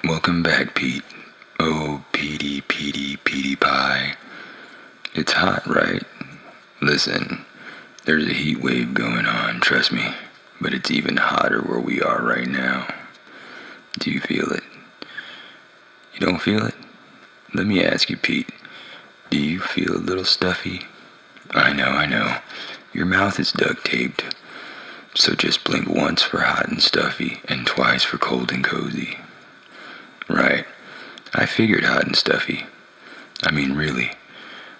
Welcome back, Pete. Oh, Petey Pie. It's hot, right? Listen, there's a heat wave going on, trust me. But it's even hotter where we are right now. Do you feel it? You don't feel it? Let me ask you, Pete. Do you feel a little stuffy? I know. Your mouth is duct taped. So just blink once for hot and stuffy and twice for cold and cozy. Right. I figured hot and stuffy. I mean, really,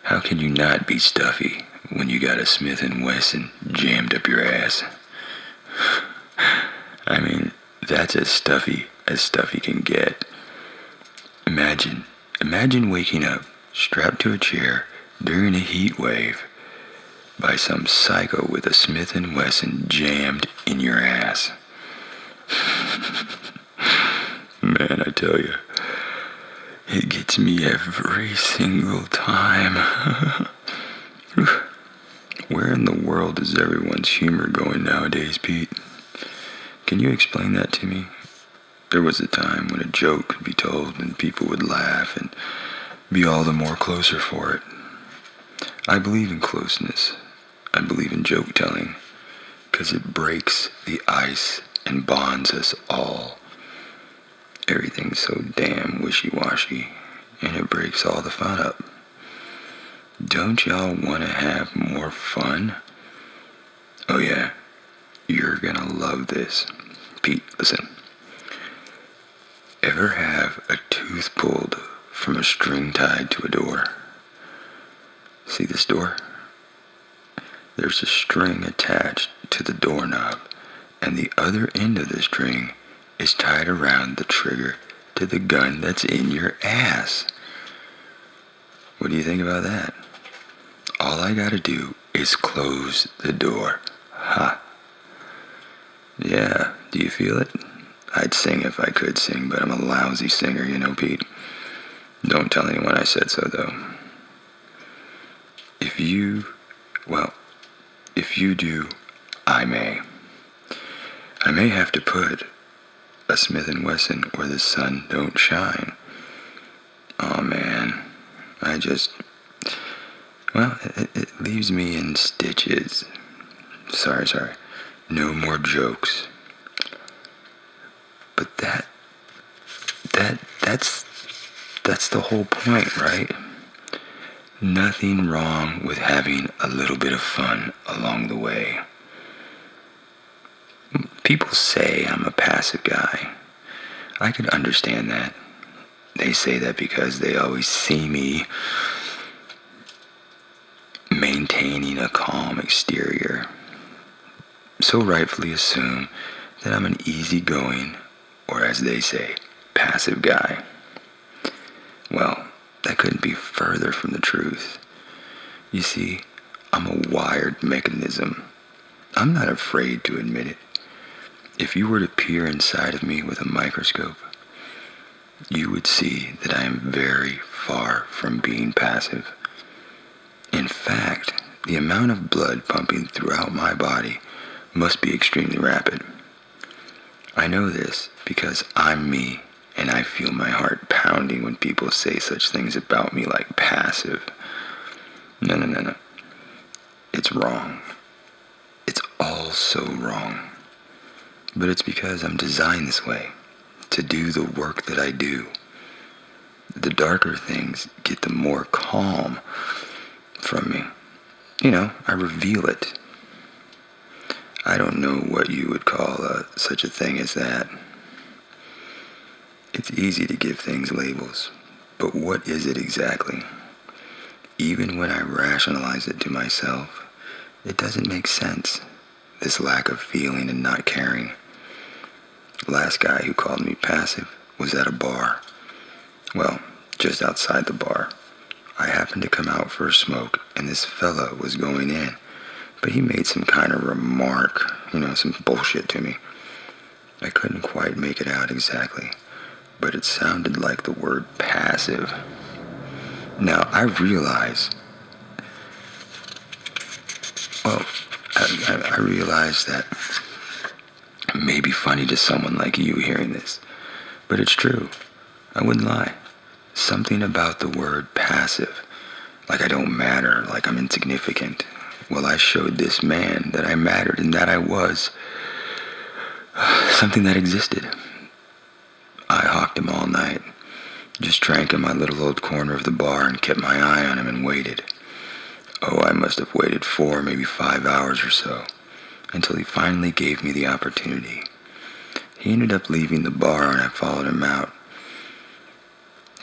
how can you not be stuffy when you got a Smith & Wesson jammed up your ass? I mean, that's as stuffy can get. Imagine waking up strapped to a chair during a heat wave by some psycho with a Smith & Wesson jammed in your ass. Man, I tell you, it gets me every single time. Where in the world is everyone's humor going nowadays, Pete? Can you explain that to me? There was a time when a joke could be told and people would laugh and be all the more closer for it. I believe in closeness. I believe in joke telling, 'cause it breaks the ice and bonds us all. Everything's so damn wishy-washy, and it breaks all the fun up. Don't y'all want to have more fun? Oh yeah, you're gonna love this. Pete, listen. Ever have a tooth pulled from a string tied to a door? See this door? There's a string attached to the doorknob, and the other end of the string is tied around the trigger to the gun that's in your ass. What do you think about that? All I gotta do is close the door. Ha. Yeah, do you feel it? I'd sing if I could sing, but I'm a lousy singer, you know, Pete. Don't tell anyone I said so, though. If you do, I may have to put a Smith & Wesson where the sun don't shine. Oh man, it leaves me in stitches. Sorry. No more jokes. But that's the whole point, right? Nothing wrong with having a little bit of fun along the way. People say I'm a passive guy. I could understand that. They say that because they always see me maintaining a calm exterior. So rightfully assume that I'm an easygoing, or as they say, passive guy. Well, that couldn't be further from the truth. You see, I'm a wired mechanism. I'm not afraid to admit it. If you were to peer inside of me with a microscope, you would see that I am very far from being passive. In fact, the amount of blood pumping throughout my body must be extremely rapid. I know this because I'm me, and I feel my heart pounding when people say such things about me like passive. No. It's wrong. It's all so wrong. But it's because I'm designed this way, to do the work that I do. The darker things get the more calm from me. I reveal it. I don't know what you would call such a thing as that. It's easy to give things labels, but what is it exactly? Even when I rationalize it to myself, it doesn't make sense. This lack of feeling and not caring. The last guy who called me passive was at a bar. Well, just outside the bar. I happened to come out for a smoke, and this fella was going in. But he made some kind of remark, some bullshit to me. I couldn't quite make it out exactly, but it sounded like the word passive. Now, I realize that it may be funny to someone like you hearing this, but it's true. I wouldn't lie. Something about the word passive, like I don't matter, like I'm insignificant. Well, I showed this man that I mattered and that I was something that existed. I hawked him all night, just drank in my little old corner of the bar and kept my eye on him and waited. Oh, I must have waited 4, maybe 5 hours or so, until he finally gave me the opportunity. He ended up leaving the bar and I followed him out.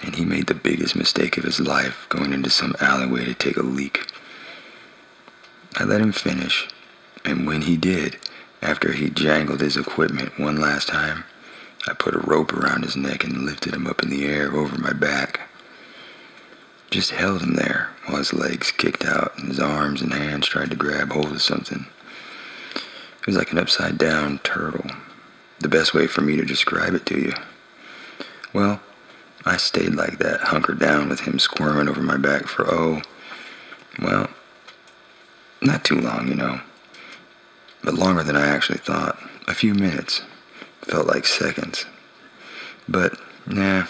And he made the biggest mistake of his life, going into some alleyway to take a leak. I let him finish, and when he did, after he jangled his equipment one last time, I put a rope around his neck and lifted him up in the air over my back. Just held him there while his legs kicked out and his arms and hands tried to grab hold of something. It was like an upside-down turtle. The best way for me to describe it to you. Well, I stayed like that, hunkered down with him squirming over my back for, not too long, but longer than I actually thought. A few minutes. Felt like seconds. But, I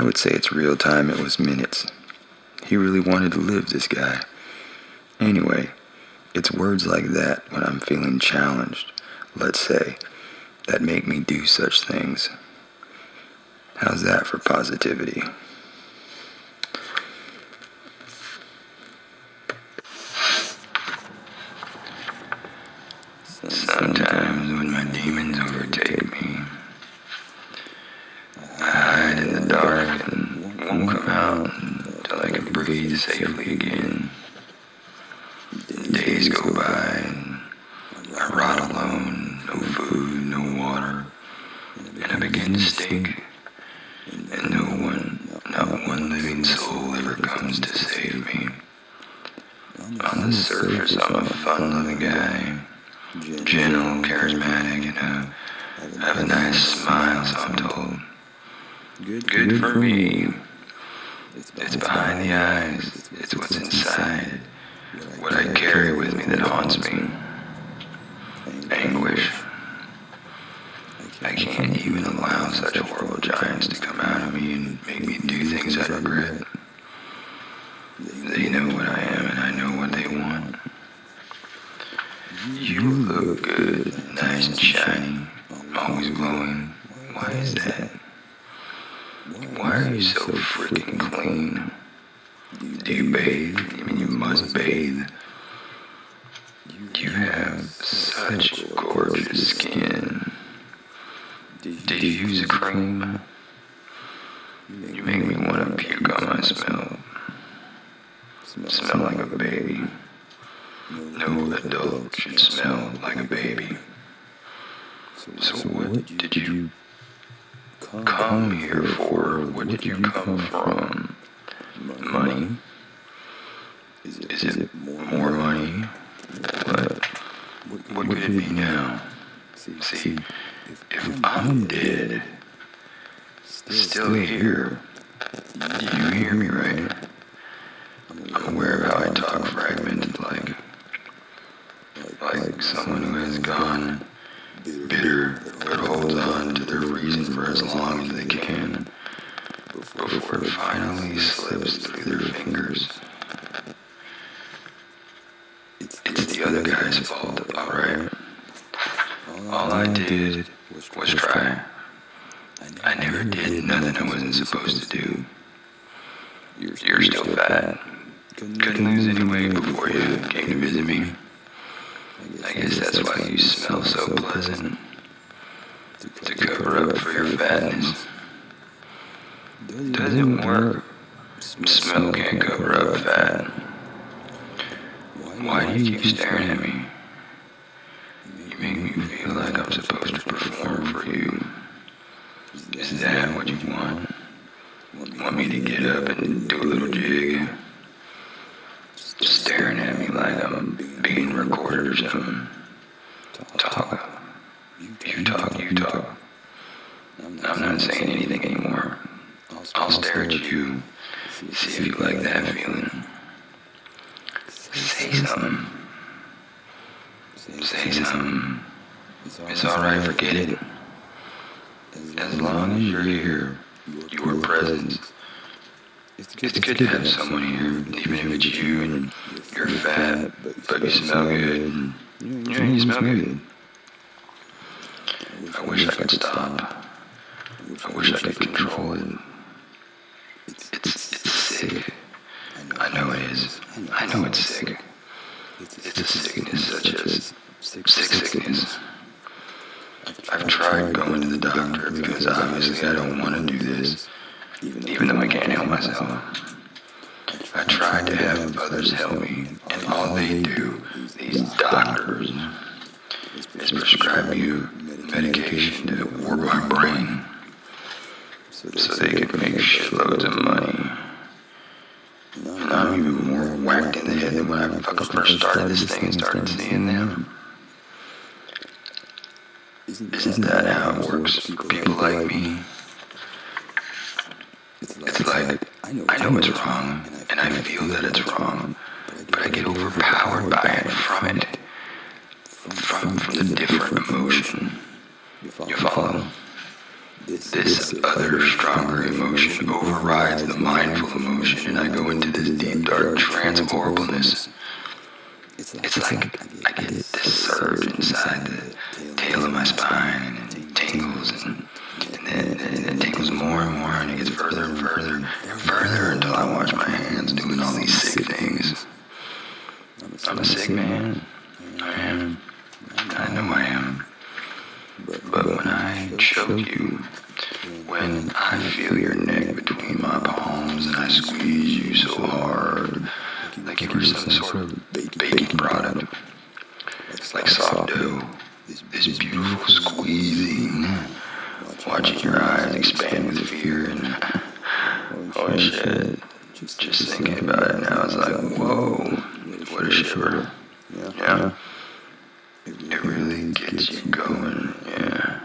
would say it's real time, it was minutes. He really wanted to live, this guy. Anyway, it's words like that when I'm feeling challenged, let's say, that make me do such things. How's that for positivity? Sometimes when my demons overtake me, I hide in the dark and won't come out until I can breathe safely again. Days go by and I rot alone, no food, no water, and I begin to stink. And no one, not one living soul ever comes to save me. On the surface, I'm a fun-loving guy, gentle, charismatic, and I have a nice smile, so I'm told. Good for me. It's behind the eyes. It's what's inside. What I carry with me that haunts me. Anguish. I can't even allow such horrible giants to come out of me and make me do things I regret. They know what I am and I know what they want. You look good, nice and shiny, always glowing. Why is that? Why are you so freaking clean? Do you bathe? I mean, you must bathe. You have such gorgeous skin. Do you use a cream? You make me want to puke on my smell. Smell like a baby. No adult should smell like a baby. So what did you come here for? What did you come from? Money? Is it more money? What could it be now? See, if I'm dead, still here, you hear me, right? I'm aware of how I talk fragmented, like someone who has gone bitter but holds on to their reason for as long as they can before it finally slips through their fingers. It's the other guy's fault, alright? All I did was try. I never did nothing I wasn't supposed to do. You're still fat. Couldn't lose any weight before you came to visit me. I guess that's why you smell so pleasant. To cover up for your fatness. Doesn't work. Smell can't cover up fat. Why do you keep staring at me? You make me feel like I'm supposed to perform for you. Is that what you want? Want me to get up and do a little jig? Staring at me like I'm being recorded or something. Talk. You talk. I'm not saying anything anymore. I'll stare at you. See if you like that feeling. Say something. Say something. It's alright, forget it. As long as you're here, your presence. It's good to have someone here, even if it's you and you're fat, but you smell good. You smell good. I wish I could stop. I wish I could control it. It's sick. I know it is. I know it's sick. It's a sickness such as sickness. I've tried going to the doctor because obviously I don't want to do this, even though I can't help myself. I tried to have others help me, and all they do, these doctors, is prescribe me medication to warp my brain so they can make shitloads of money. And I'm even more whacked in the head than when I fucking first started this thing and started seeing them. Isn't that how it works for people like me? It's like, I know it's wrong, and I feel that it's wrong, but I get overpowered by it, from the different emotion. You follow? This other, stronger emotion overrides the mindful emotion, and I go into this deep, dark trance of horribleness. It's like I get this surge inside the tail of my spine, and it tingles, and then it tingles more and more, and it gets further and further and further until I watch my hands doing all these sick things. I'm a sick man. I am. I know I am. But when I choke you, when I feel your neck between my palms and I squeeze you so hard, like you were some sort of baking product, like soft dough, this beautiful squeezing, watching your eyes expand with fear, and oh shit, just thinking about it now, it's like, whoa, what a shiver. Yeah. It really gets you going, yeah.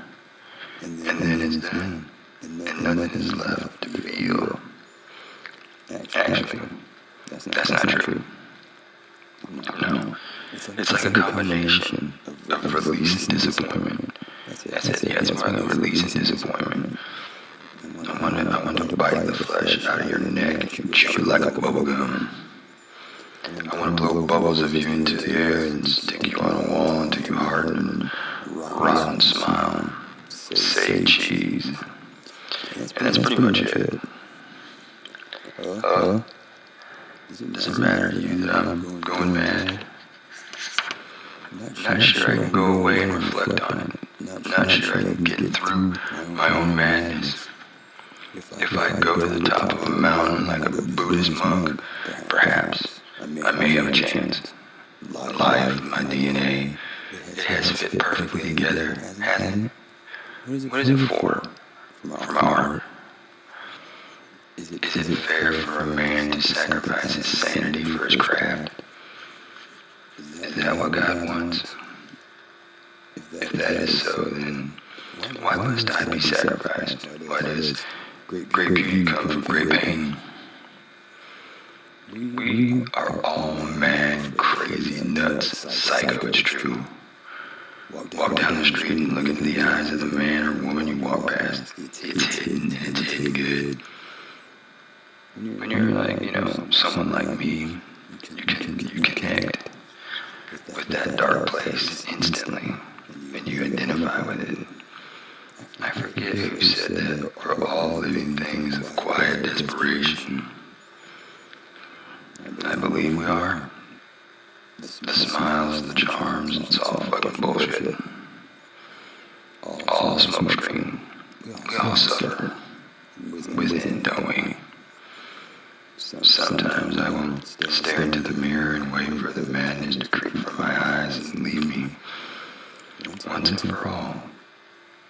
And then it's done, and nothing is left to feel. Actually, that's not true. No, it's like a combination of release and disappointment. That's it, yeah, it's more like a release and disappointment. I want to bite the flesh out of your neck and chew it like a bubble gum. I want to blow bubbles of you into the air and stick you on a wall until you harden and rot and smile. Say cheese. And that's pretty much it. Does it matter to you that I'm going mad? Not sure I can go away and reflect on it. Not sure I can get through my own madness. If I go to the top of a mountain like a Buddhist monk, perhaps I may have a chance. Life, my DNA, it has fit perfectly together, hasn't it? What is it for? For my art? Is it fair for a man to sacrifice his sanity for his craft? Is that what God wants? If that is so, then why must I be sacrificed? Why does great beauty come from great pain? We are all mad, crazy, nuts, psycho, it's true. Walk down the street and look into the eyes of the man or woman you walk past. It's hidden good. When you're like, someone like me, you connect with that dark place instantly, and you identify with it. I forget who said that we're all living things of quiet desperation. I believe we are. The smiles, the charms, it's all fucking bullshit. All smokescreen. We all suffer. Within, don't we? Sometimes I will stare into the mirror and wait for the madness to creep from my eyes and leave me once and for all.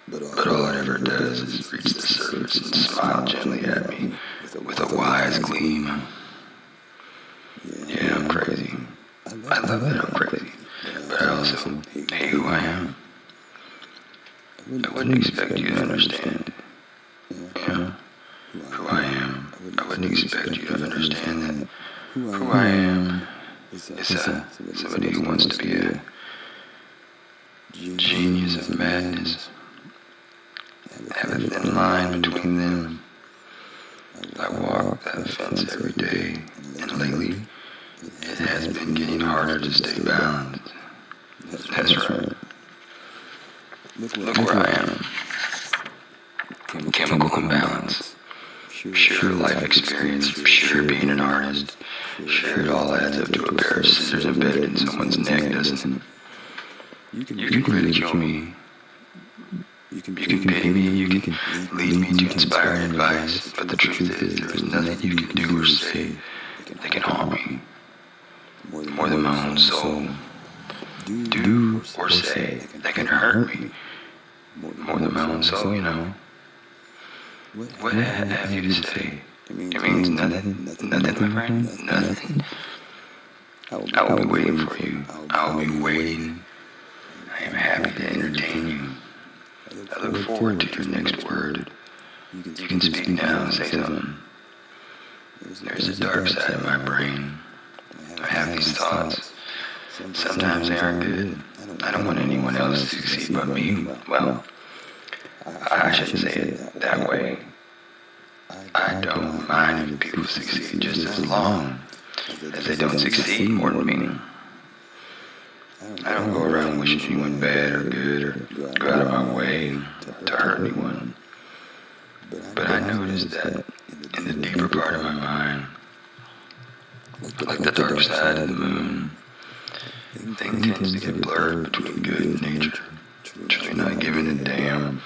But all it ever does is reach the surface and smile gently at me with a wise gleam. Yeah, I'm crazy. I love that I'm crazy, but I also hate who I am. I wouldn't expect you to understand. Yeah, who I am. I wouldn't expect you to understand that who I am is somebody who wants to be a genius of madness. Have a thin line between them I walk that fence every day, and lately it has been getting harder to stay balanced. That's right. Look where I am. Chemical imbalance. Sheer life experience, sheer being an artist. Sure, it all adds up to a pair of scissors embedded in someone's neck, doesn't it? You can ridicule me. You can pity me, you can lead me to inspiring advice, but the truth is there is nothing you can do or say that can harm me more than my own soul. Do or say that can hurt me more than my own soul, you know. What have you to say? It means nothing, my friend, nothing. I will be waiting for you. I will be waiting. I am happy to entertain you. I look forward to your next word. You can speak now and say something. There's a dark side of my brain. I have these thoughts. Sometimes they aren't good. I don't want anyone else to succeed but me. Well, I shouldn't say it that way. I don't mind if people succeed just as long as they don't succeed more than me. I don't go around wishing anyone bad or good or go out of my way to hurt anyone. But I noticed that in the deeper part of my mind, like the dark side of the moon, things tend to get blurred between good and nature, truly not giving a damn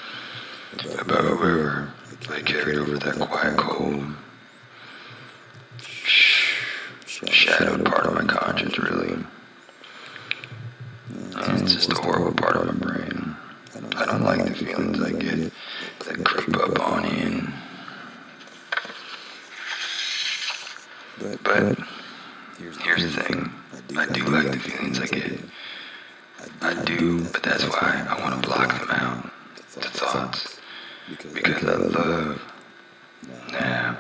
about whoever they carried over that quiet, cold, shadowed part of my conscience, really. It's just a horrible part of my brain. I don't like the feelings I get that creep up on in. But here's the thing. I do like the feelings I get. I do, but that's why I want to block them out. The thoughts. Because I love. Nah,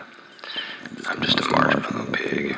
I'm just a marshmallow pig.